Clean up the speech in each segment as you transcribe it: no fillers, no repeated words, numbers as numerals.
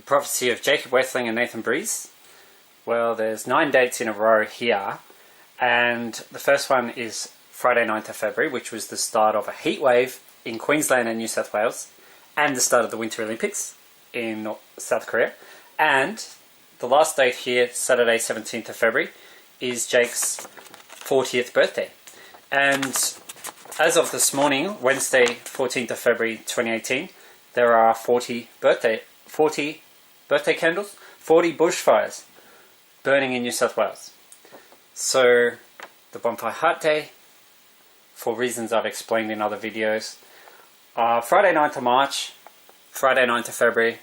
prophecy of Jacob Wethling and Nathan Breeze. Well, there's 9 dates in a row here, and the first one is Friday 9th of February, which was the start of a heat wave in Queensland and New South Wales, and the start of the Winter Olympics in South Korea. And the last date here, Saturday 17th of February, is Jake's 40th birthday. And as of this morning, Wednesday 14th of February 2018, there are 40 birthday candles, 40 bushfires burning in New South Wales. So the Bonfire Heart Day, for reasons I've explained in other videos, Friday 9th of March, Friday 9th of February.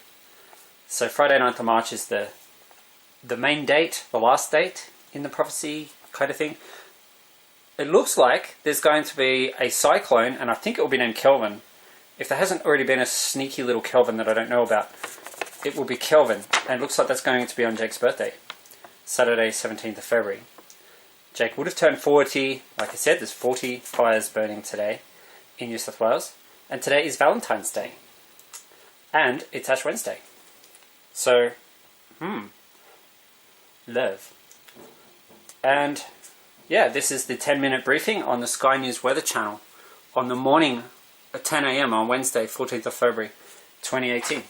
So Friday 9th of March is the main date, the last date in the prophecy kind of thing. It looks like there's going to be a cyclone, and I think it will be named Kelvin. If there hasn't already been a sneaky little Kelvin that I don't know about, it will be Kelvin. And it looks like that's going to be on Jake's birthday, Saturday 17th of February. Jake would have turned 40. Like I said, there's 40 fires burning today in New South Wales. And today is Valentine's Day. And it's Ash Wednesday. So, love. And yeah, this is the 10-minute briefing on the Sky News Weather Channel on the morning at 10 a.m. on Wednesday, 14th of February, 2018.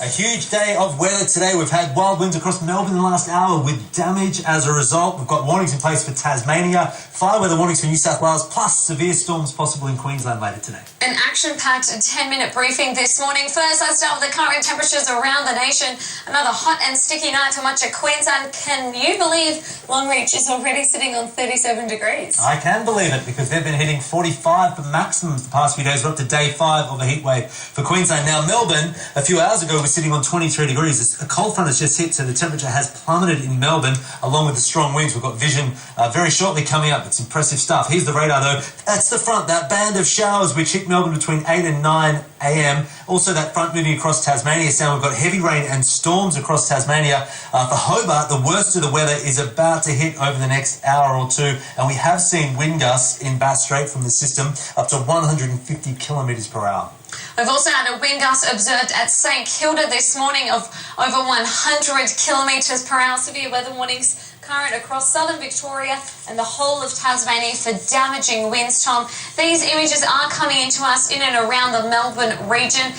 A huge day of weather today. We've had wild winds across Melbourne in the last hour with damage as a result. We've got warnings in place for Tasmania, fire weather warnings for New South Wales, plus severe storms possible in Queensland later today. An action-packed 10-minute briefing this morning. First, let's start with the current temperatures around the nation. Another hot and sticky night for much of Queensland. Can you believe Longreach is already sitting on 37 degrees? I can believe it, because they've been hitting 45 for maximums the past few days. We're up to day 5 of a heat wave for Queensland. Now, Melbourne, a few hours ago, was sitting on 23 degrees. A cold front has just hit, so the temperature has plummeted in Melbourne, along with the strong winds. We've got vision very shortly coming up. It's impressive stuff. Here's the radar, though. That's the front, that band of showers which hit Melbourne between 8 and 9 a.m. Also, that front moving across Tasmania sound. We've got heavy rain and storms across Tasmania. For Hobart, the worst of the weather is about to hit over the next hour or two, and we have seen wind gusts in Bass Strait from the system up to 150 kilometres per hour. We've also had a wind gust observed at St Kilda this morning of over 100 kilometres per hour. Severe weather warnings current across southern Victoria and the whole of Tasmania for damaging winds, Tom. These images are coming into us in and around the Melbourne region.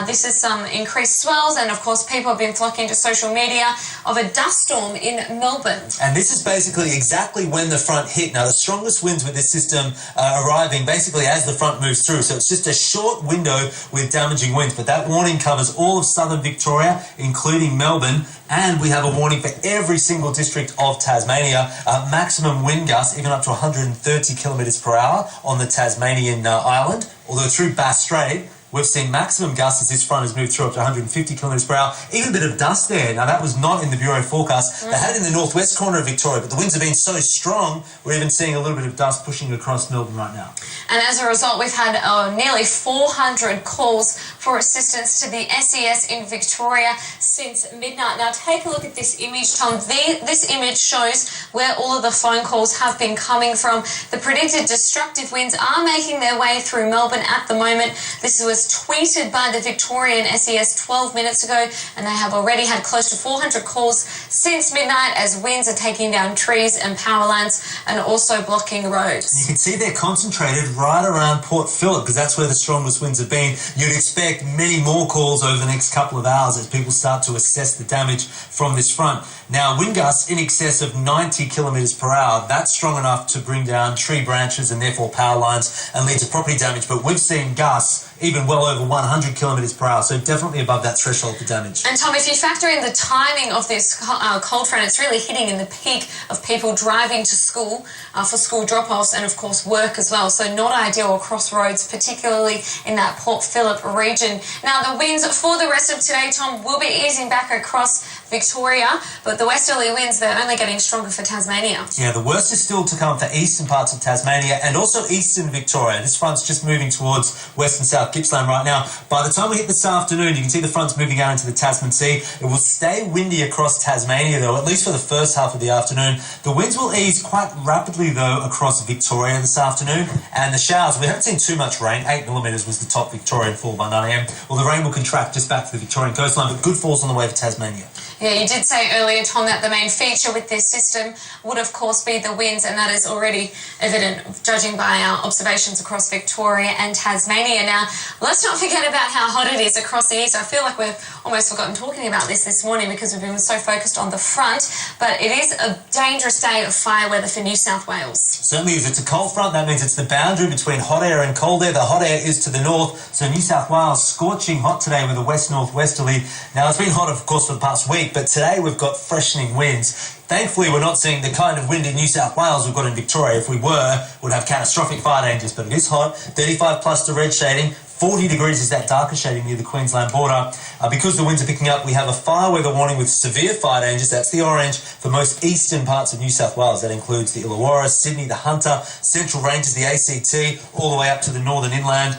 This is some increased swells, and of course people have been flocking to social media of a dust storm in Melbourne. And this is basically exactly when the front hit. Now, the strongest winds with this system are arriving basically as the front moves through, so it's just a short window with damaging winds. But that warning covers all of southern Victoria, including Melbourne, and we have a warning for every single district of Tasmania. Maximum wind gusts even up to 130 kilometres per hour on the Tasmanian island, although through Bass Strait we've seen maximum gusts as this front has moved through up to 150 kilometres per hour. Even a bit of dust there. Now, that was not in the Bureau forecast. They had it in the northwest corner of Victoria, but the winds have been so strong, we're even seeing a little bit of dust pushing across Melbourne right now. And as a result, we've had nearly 400 calls for assistance to the SES in Victoria since midnight. Now, take a look at this image, Tom. This image shows where all of the phone calls have been coming from. The predicted destructive winds are making their way through Melbourne at the moment. This was tweeted by the Victorian SES 12 minutes ago, and they have already had close to 400 calls since midnight as winds are taking down trees and power lines and also blocking roads. You can see they're concentrated right around Port Phillip, because that's where the strongest winds have been. You'd expect many more calls over the next couple of hours as people start to assess the damage from this front. Now, wind gusts in excess of 90 kilometres per hour, that's strong enough to bring down tree branches and therefore power lines and lead to property damage. But we've seen gusts even well over 100 kilometres per hour, so definitely above that threshold for damage. And Tom, if you factor in the timing of this cold front, it's really hitting in the peak of people driving to school for school drop-offs and of course work as well, so not ideal across roads, particularly in that Port Phillip region. Now, the winds for the rest of today, Tom, will be easing back across Victoria, but the westerly winds, they're only getting stronger for Tasmania. Yeah, the worst is still to come for eastern parts of Tasmania and also eastern Victoria. This front's just moving towards western South Gippsland right now. By the time we hit this afternoon, you can see the front's moving out into the Tasman Sea. It will stay windy across Tasmania, though, at least for the first half of the afternoon. The winds will ease quite rapidly, though, across Victoria this afternoon. And the showers, we haven't seen too much rain. 8 millimetres was the top Victorian fall by 9 a.m. Well, the rain will contract just back to the Victorian coastline, but good falls on the way for Tasmania. Yeah, you did say earlier, Tom, that the main feature with this system would, of course, be the winds, and that is already evident, judging by our observations across Victoria and Tasmania. Now, let's not forget about how hot it is across the east. I feel like we've almost forgotten talking about this morning because we've been so focused on the front, but it is a dangerous day of fire weather for New South Wales. Certainly is. It's a cold front. That means it's the boundary between hot air and cold air. The hot air is to the north, so New South Wales scorching hot today with a west-northwesterly. Now, it's been hot, of course, for the past week, but today we've got freshening winds. Thankfully, we're not seeing the kind of wind in New South Wales we've got in Victoria. If we were, we'd have catastrophic fire dangers, but it is hot. 35 plus to red shading. 40 degrees is that darker shading near the Queensland border. Because the winds are picking up, we have a fire weather warning with severe fire dangers. That's the orange for most eastern parts of New South Wales. That includes the Illawarra, Sydney, the Hunter, Central Ranges, the ACT, all the way up to the northern inland.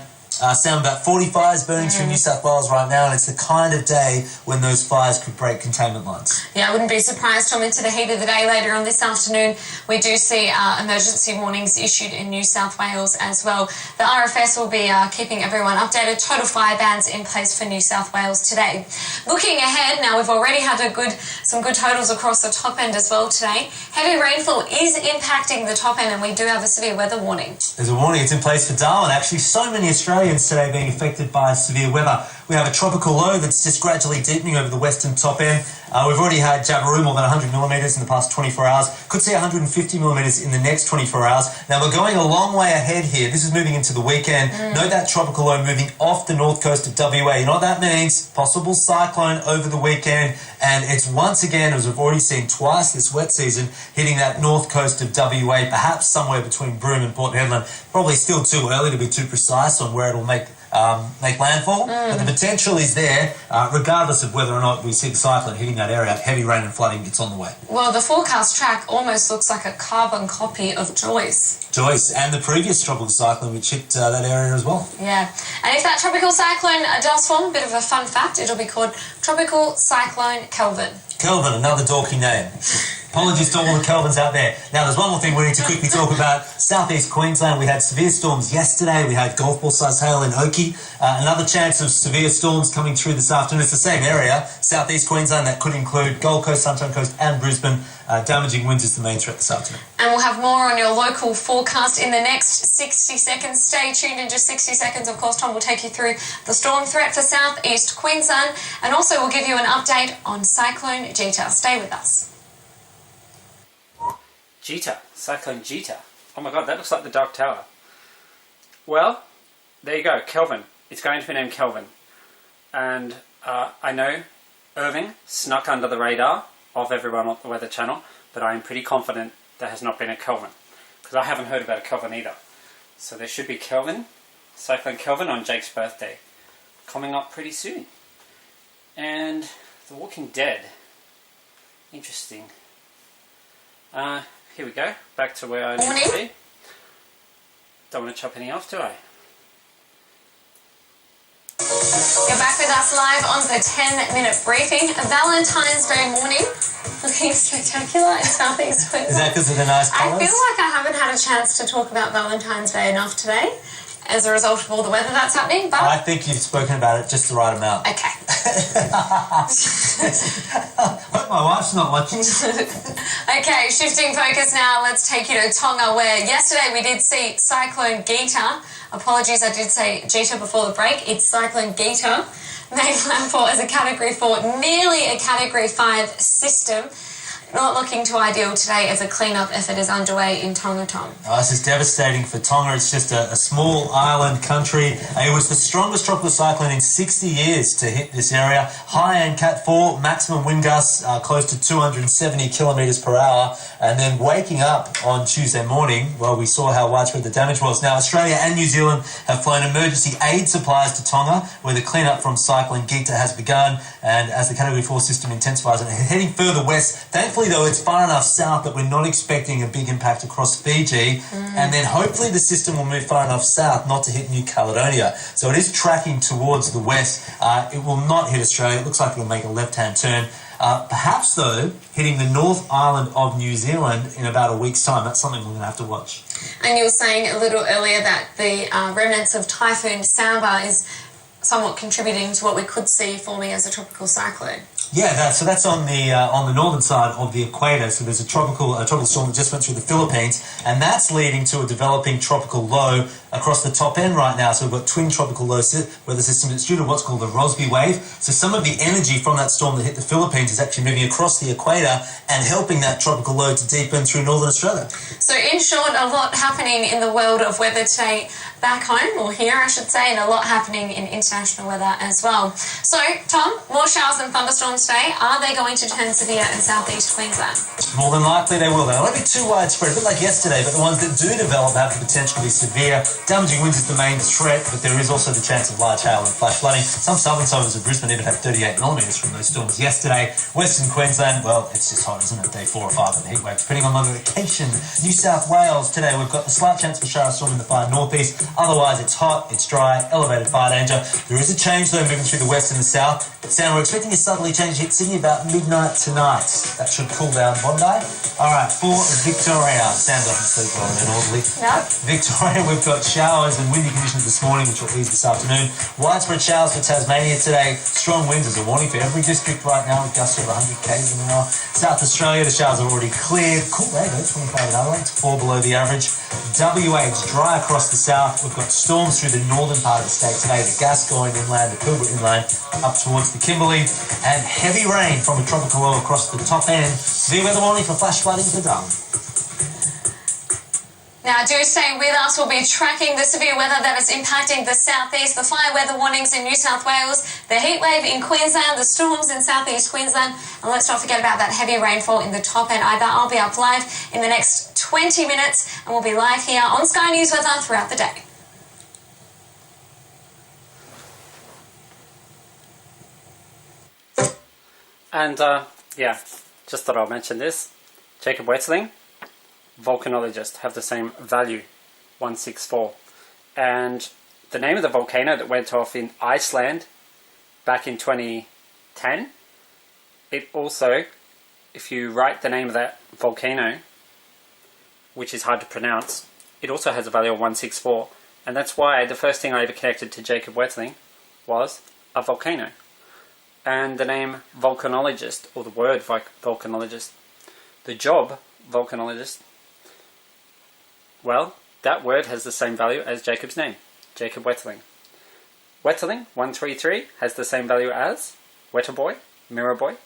Sound about 40 fires burning through New South Wales right now, and it's the kind of day when those fires could break containment lines. Yeah, I wouldn't be surprised, Tom, into the heat of the day later on this afternoon. We do see emergency warnings issued in New South Wales as well. The RFS will be keeping everyone updated. Total fire bans in place for New South Wales today. Looking ahead, now we've already had some good totals across the top end as well today. Heavy rainfall is impacting the top end, and we do have a severe weather warning. There's a warning. It's in place for Darwin. Actually, so many Australians today being affected by severe weather. We have a tropical low that's just gradually deepening over the western top end. We've already had Jabiru more than 100 millimetres in the past 24 hours. Could see 150 millimetres in the next 24 hours. Now, we're going a long way ahead here. This is moving into the weekend. Note that tropical low moving off the north coast of WA. You know what that means? Possible cyclone over the weekend. And it's once again, as we've already seen twice this wet season, hitting that north coast of WA, perhaps somewhere between Broome and Port Hedland. Probably still too early to be too precise on where it'll make landfall, but the potential is there, regardless of whether or not we see the cyclone hitting that area. Heavy rain and flooding, it's on the way. Well, the forecast track almost looks like a carbon copy of Joyce. Joyce, and the previous tropical cyclone which hit that area as well. Yeah, and if that tropical cyclone does form, a bit of a fun fact, it'll be called Tropical Cyclone Kelvin. Kelvin, another dorky name. Apologies to all the Kelvins out there. Now, there's one more thing we need to quickly talk about. Southeast Queensland, we had severe storms yesterday. We had golf ball size hail in Oakey. Another chance of severe storms coming through this afternoon. It's the same area, Southeast Queensland. That could include Gold Coast, Sunshine Coast and Brisbane. Damaging winds is the main threat this afternoon. And we'll have more on your local forecast in the next 60 seconds. Stay tuned in just 60 seconds. Of course, Tom will take you through the storm threat for Southeast Queensland. And also we'll give you an update on Cyclone Gita. Stay with us. Gita, Cyclone Gita. Oh my god, that looks like the Dark Tower. Well, there you go, Kelvin. It's going to be named Kelvin. And I know Irving snuck under the radar of everyone on the Weather Channel, but I am pretty confident there has not been a Kelvin, because I haven't heard about a Kelvin either. So there should be Kelvin, Cyclone Kelvin on Jake's birthday, coming up pretty soon. And The Walking Dead. Interesting. Here we go, back to where I need to be. Don't want to chop any off, do I? You're back with us live on the 10-minute briefing. A Valentine's Day morning, looking spectacular in Southeast Queensland. Is that because of the nice colours? I feel like I haven't had a chance to talk about Valentine's Day enough today, as a result of all the weather that's happening, but... I think you've spoken about it just the right amount. Okay. Hope my wife's not watching. Okay, shifting focus now, let's take you to Tonga, where yesterday we did see Cyclone Gita. Apologies, I did say Gita before the break. It's Cyclone Gita. Made landfall as a Category 4, nearly a Category 5 system. Not looking too ideal today as a clean-up effort is underway in Tonga, Tom. Oh, this is devastating for Tonga. It's just a small island country. It was the strongest tropical cyclone in 60 years to hit this area. High-end Cat 4, maximum wind gusts close to 270 kilometres per hour. And then waking up on Tuesday morning, well, we saw how widespread the damage was. Now, Australia and New Zealand have flown emergency aid supplies to Tonga, where the clean-up from Cyclone Gita has begun. And as the Category 4 system intensifies and heading further west, thankfully Luckily, though, it's far enough south that we're not expecting a big impact across Fiji, and then hopefully the system will move far enough south not to hit New Caledonia. So it is tracking towards the west. It will not hit Australia. It looks like it'll make a left-hand turn. Perhaps, though, hitting the North Island of New Zealand in about a week's time. That's something we're going to have to watch. And you were saying a little earlier that the remnants of Typhoon Samba is somewhat contributing to what we could see forming as a tropical cyclone. Yeah, so that's on the northern side of the equator. So there's a tropical storm that just went through the Philippines, and that's leading to a developing tropical low across the top end right now. So we've got twin tropical low weather systems. It's due to what's called the Rossby wave. So some of the energy from that storm that hit the Philippines is actually moving across the equator and helping that tropical low to deepen through northern Australia. So in short, a lot happening in the world of weather today back home, or here I should say, and a lot happening in international weather as well. So Tom, more showers and thunderstorms today. Are they going to turn severe in southeast Queensland? More than likely they will. They won't be too widespread, a bit like yesterday, but the ones that do develop have the potential to be severe. Damaging winds is the main threat, but there is also the chance of large hail and flash flooding. Some southern suburbs of Brisbane even had 38 millimetres from those storms yesterday. Western Queensland, well, it's just hot, isn't it? Day 4 or 5 of the heat wave, depending on the location. New South Wales today, we've got a slight chance for shower storm in the far northeast. Otherwise, it's hot, it's dry, elevated fire danger. There is a change, though, moving through the west and the south. Sam, we're expecting a southerly change to hit Sydney about midnight tonight. That should cool down Bondi. All right, for Victoria. Sam doesn't sleep well and orderly. No. Victoria, we've got showers and windy conditions this morning, which will ease this afternoon. Widespread showers for Tasmania today. Strong winds is a warning for every district right now with gusts over 100 k's an hour. South Australia, the showers are already cleared. Cool day though, 25 in Adelaide, 4 below the average. WA, it's dry across the south. We've got storms through the northern part of the state today. The Gascoyne inland, the Pilbara inland, up towards the Kimberley. And heavy rain from a tropical low across the top end. Severe weather warning for flash flooding for Darwin. Now, do stay with us. We'll be tracking the severe weather that is impacting the southeast, the fire weather warnings in New South Wales, the heat wave in Queensland, the storms in southeast Queensland, and let's not forget about that heavy rainfall in the top end either. I'll be up live in the next 20 minutes, and we'll be live here on Sky News Weather throughout the day. And yeah, just thought I'd mention this. Jacob Wetzeling, volcanologist, have the same value, 164. And the name of the volcano that went off in Iceland back in 2010, it also, if you write the name of that volcano, which is hard to pronounce, it also has a value of 164. And that's why the first thing I ever connected to Jacob Wetzeling was a volcano. And the name volcanologist, or the word volcanologist, the job volcanologist, well, that word has the same value as Jacob's name, Jacob Wetzeling. Wetzeling, 133, has the same value as Wetterboy, Mirrorboy,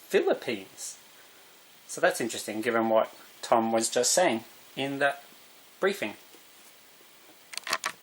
Philippines. So that's interesting, given what Tom was just saying in that briefing.